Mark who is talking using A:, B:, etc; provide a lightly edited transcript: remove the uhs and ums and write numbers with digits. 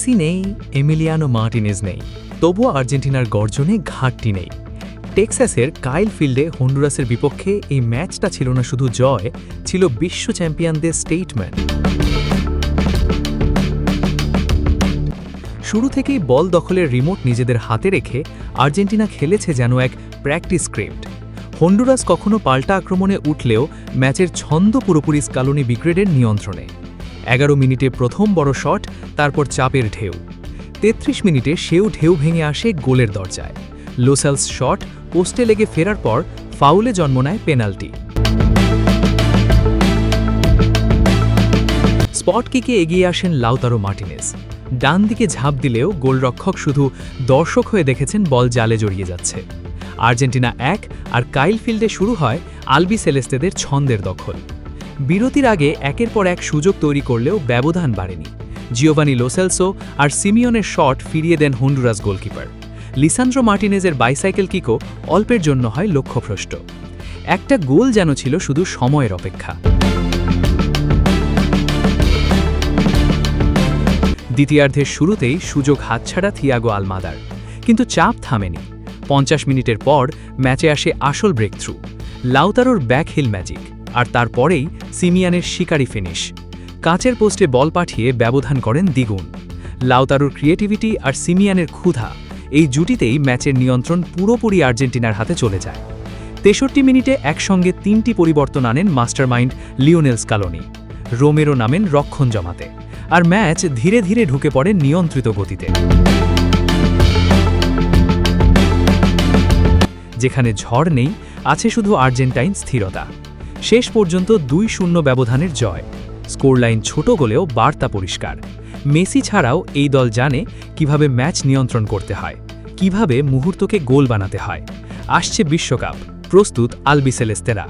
A: Messi নেই, Emiliano Martinez নেই, তবুও আর্জেন্টিনার গর্জনে ঘাটতি নেই। টেক্সাসের কাইল ফিল্ডে হন্ডুরাসের বিপক্ষে এই ম্যাচটা ছিল না শুধু জয়, ছিল বিশ্ব চ্যাম্পিয়নদের স্টেটমেন্ট। শুরু থেকেই বল দখলের রিমোট নিজেদের হাতে রেখে আর্জেন্টিনা খেলেছে যেন এক প্র্যাকটিস স্ক্রিপ্ট। হন্ডুরাস কখনো পাল্টা আক্রমণে উঠলেও ম্যাচের ছন্দ পুরোপুরি স্কালোনি ব্রিগেডের নিয়ন্ত্রণে। 11 মিনিটে প্রথম বড় শট, তারপর চাপের ঢেউ। 33 মিনিটে সেও ঢেউ ভেঙে আসে গোলের দরজায়। লোসালস শট পোস্টে লেগে ফেরার পর ফাউলে জন্ম নেয় পেনাল্টি। স্পট কিকে এগিয়ে আসেন লাউতারো মার্টিনেজ। ডান দিকে ঝাঁপ দিলেও গোলরক্ষক শুধু দর্শক হয়ে দেখেছেন বল জালে জড়িয়ে যাচ্ছে। আর্জেন্টিনা 1 আর কাইল ফিল্ডে শুরু হয় আলবি সেলেস্তেদের ছন্দের দখল। বিরতির আগে একের পর এক সুযোগ তৈরি করলেও ব্যবধান বাড়েনি। জিওভানি লোসেলসো আর সিমিওনের শট ফিরিয়ে দেন হন্ডুরাস গোলকিপার। লিসান্দ্রো মার্টিনেজের বাইসাইকেল কিকও অল্পের জন্য হয় লক্ষ্যভ্রষ্ট। একটা গোল যেন ছিল শুধু সময়ের অপেক্ষা। দ্বিতীয়ার্ধের শুরুতেই সুযোগ হাতছাড়া থিয়াগো আলমাদার, কিন্তু চাপ থামেনি। 50 মিনিটের পর ম্যাচে আসে আসল ব্রেক থ্রু, লাউতারোর ব্যাকহিল ম্যাজিক, আর তারপরেই সিমিয়ানের শিকারি ফিনিশ। কাচের পোস্টে বল পাঠিয়ে ব্যবধান করেন দ্বিগুণ। লাউতারোর ক্রিয়েটিভিটি আর সিমিয়ানের ক্ষুধা, এই জুটিতেই ম্যাচের নিয়ন্ত্রণ পুরোপুরি আর্জেন্টিনার হাতে চলে যায়। 63 মিনিটে একসঙ্গে 3টি পরিবর্তন আনেন মাস্টারমাইন্ড লিওনেল স্কালোনি। রোমেরো নামেন রক্ষণ জমাতে, আর ম্যাচ ধীরে ধীরে ঢুকে পড়ে নিয়ন্ত্রিত গতিতে। যেখানে ঝড় নেই, আছে শুধু আর্জেন্টাইন স্থিরতা। শেষ পর্যন্ত 2-0 ব্যবধানের জয়। স্কোরলাইন ছোট গোলেও বার্তা পরিষ্কার। মেসি ছাড়াও এই দল জানে কিভাবে ম্যাচ নিয়ন্ত্রণ করতে হয়, কিভাবে মুহূর্তকে গোল বানাতে হয়। আসছে বিশ্বকাপ, প্রস্তুত আলবি সেলেস্তেরা।